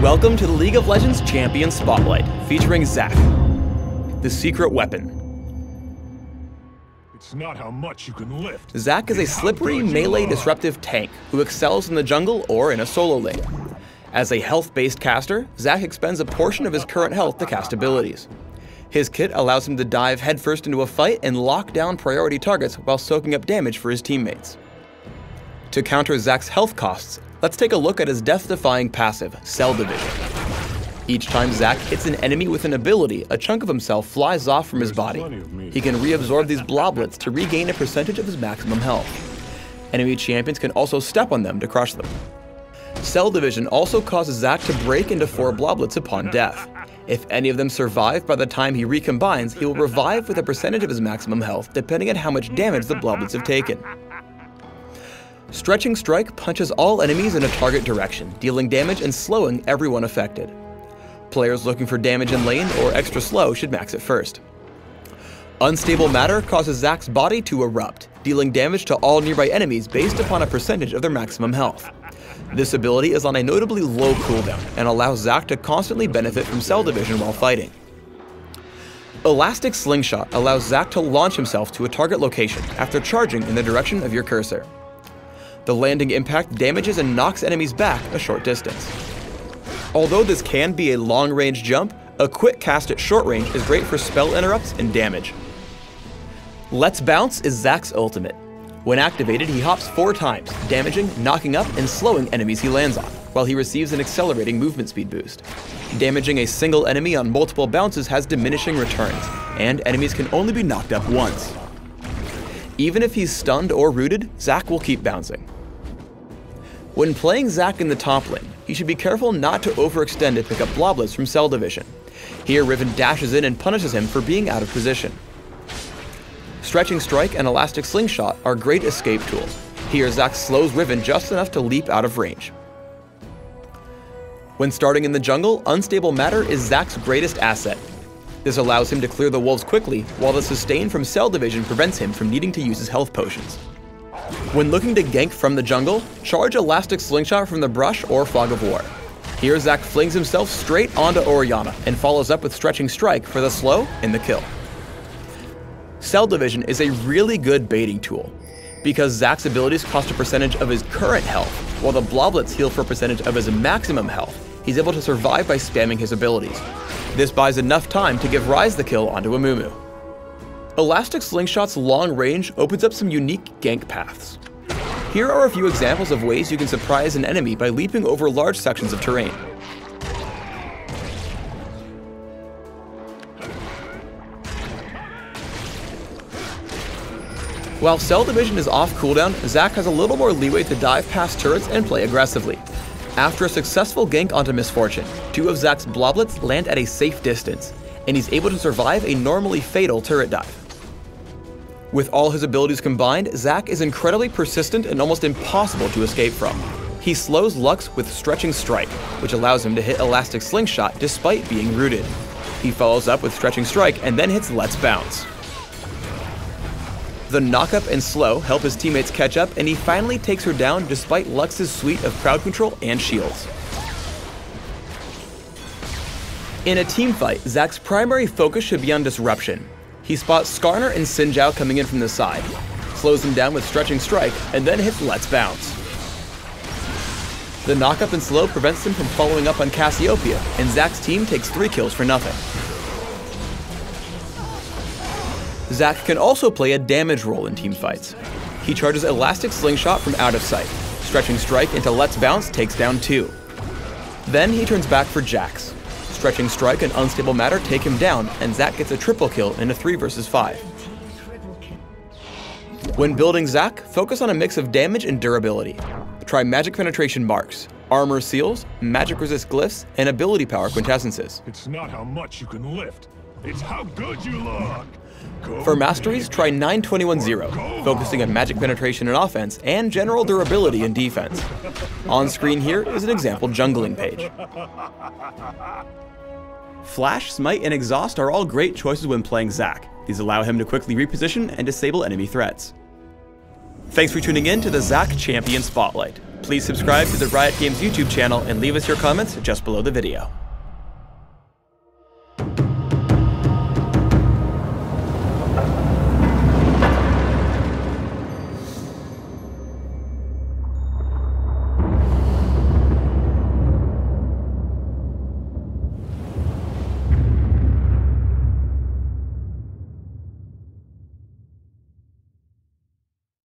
Welcome to the League of Legends Champion Spotlight, featuring Zack, the secret weapon. It's not how much you can lift. Zack is a slippery, melee disruptive tank who excels in the jungle or in a solo lane. As a health-based caster, Zack expends a portion of his current health to cast abilities. His kit allows him to dive headfirst into a fight and lock down priority targets while soaking up damage for his teammates. To counter Zack's health costs, let's take a look at his death-defying passive, Cell Division. Each time Zack hits an enemy with an ability, a chunk of himself flies off from his body. He can reabsorb these bloblets to regain a percentage of his maximum health. Enemy champions can also step on them to crush them. Cell Division also causes Zack to break into 4 bloblets upon death. If any of them survive by the time he recombines, he will revive with a percentage of his maximum health, depending on how much damage the bloblets have taken. Stretching Strike punches all enemies in a target direction, dealing damage and slowing everyone affected. Players looking for damage in lane or extra slow should max it first. Unstable Matter causes Zack's body to erupt, dealing damage to all nearby enemies based upon a percentage of their maximum health. This ability is on a notably low cooldown and allows Zack to constantly benefit from Cell Division while fighting. Elastic Slingshot allows Zack to launch himself to a target location after charging in the direction of your cursor. The landing impact damages and knocks enemies back a short distance. Although this can be a long-range jump, a quick cast at short range is great for spell interrupts and damage. Let's Bounce is Zack's ultimate. When activated, he hops 4 times, damaging, knocking up, and slowing enemies he lands on, while he receives an accelerating movement speed boost. Damaging a single enemy on multiple bounces has diminishing returns, and enemies can only be knocked up once. Even if he's stunned or rooted, Zack will keep bouncing. When playing Zack in the top lane, you should be careful not to overextend to pick up bloblets from Cell Division. Here, Riven dashes in and punishes him for being out of position. Stretching Strike and Elastic Slingshot are great escape tools. Here, Zack slows Riven just enough to leap out of range. When starting in the jungle, Unstable Matter is Zack's greatest asset. This allows him to clear the wolves quickly, while the sustain from Cell Division prevents him from needing to use his health potions. When looking to gank from the jungle, charge Elastic Slingshot from the brush or Fog of War. Here, Zack flings himself straight onto Orianna and follows up with Stretching Strike for the slow and the kill. Cell Division is a really good baiting tool. Because Zack's abilities cost a percentage of his current health, while the bloblets heal for a percentage of his maximum health, he's able to survive by spamming his abilities. This buys enough time to give Ryze the kill onto a Mumu. Elastic Slingshot's long range opens up some unique gank paths. Here are a few examples of ways you can surprise an enemy by leaping over large sections of terrain. While Cell Division is off cooldown, Zack has a little more leeway to dive past turrets and play aggressively. After a successful gank onto Misfortune, 2 of Zack's bloblets land at a safe distance, and he's able to survive a normally fatal turret dive. With all his abilities combined, Zack is incredibly persistent and almost impossible to escape from. He slows Lux with Stretching Strike, which allows him to hit Elastic Slingshot despite being rooted. He follows up with Stretching Strike and then hits Let's Bounce. The knockup and slow help his teammates catch up, and he finally takes her down despite Lux's suite of crowd control and shields. In a teamfight, Zack's primary focus should be on disruption. He spots Skarner and Xin Zhao coming in from the side, slows them down with Stretching Strike, and then hits Let's Bounce. The knockup and slow prevents him from following up on Cassiopeia, and Zack's team takes 3 kills for nothing. Zack can also play a damage role in teamfights. He charges Elastic Slingshot from out of sight. Stretching Strike into Let's Bounce takes down 2. Then he turns back for Jax. Stretching Strike and Unstable Matter take him down, and Zack gets a triple kill in a 3 vs 5. When building Zack, focus on a mix of damage and durability. Try Magic Penetration marks, Armor Seals, Magic Resist glyphs, and Ability Power quintessences. It's not how much you can lift, it's how good you look. For Masteries, try 9-21-0, focusing on Magic Penetration and offense, and general durability and defense. On screen here is an example jungling page. Flash, Smite, and Exhaust are all great choices when playing Zack. These allow him to quickly reposition and disable enemy threats. Thanks for tuning in to the Zack Champion Spotlight. Please subscribe to the Riot Games YouTube channel and leave us your comments just below the video.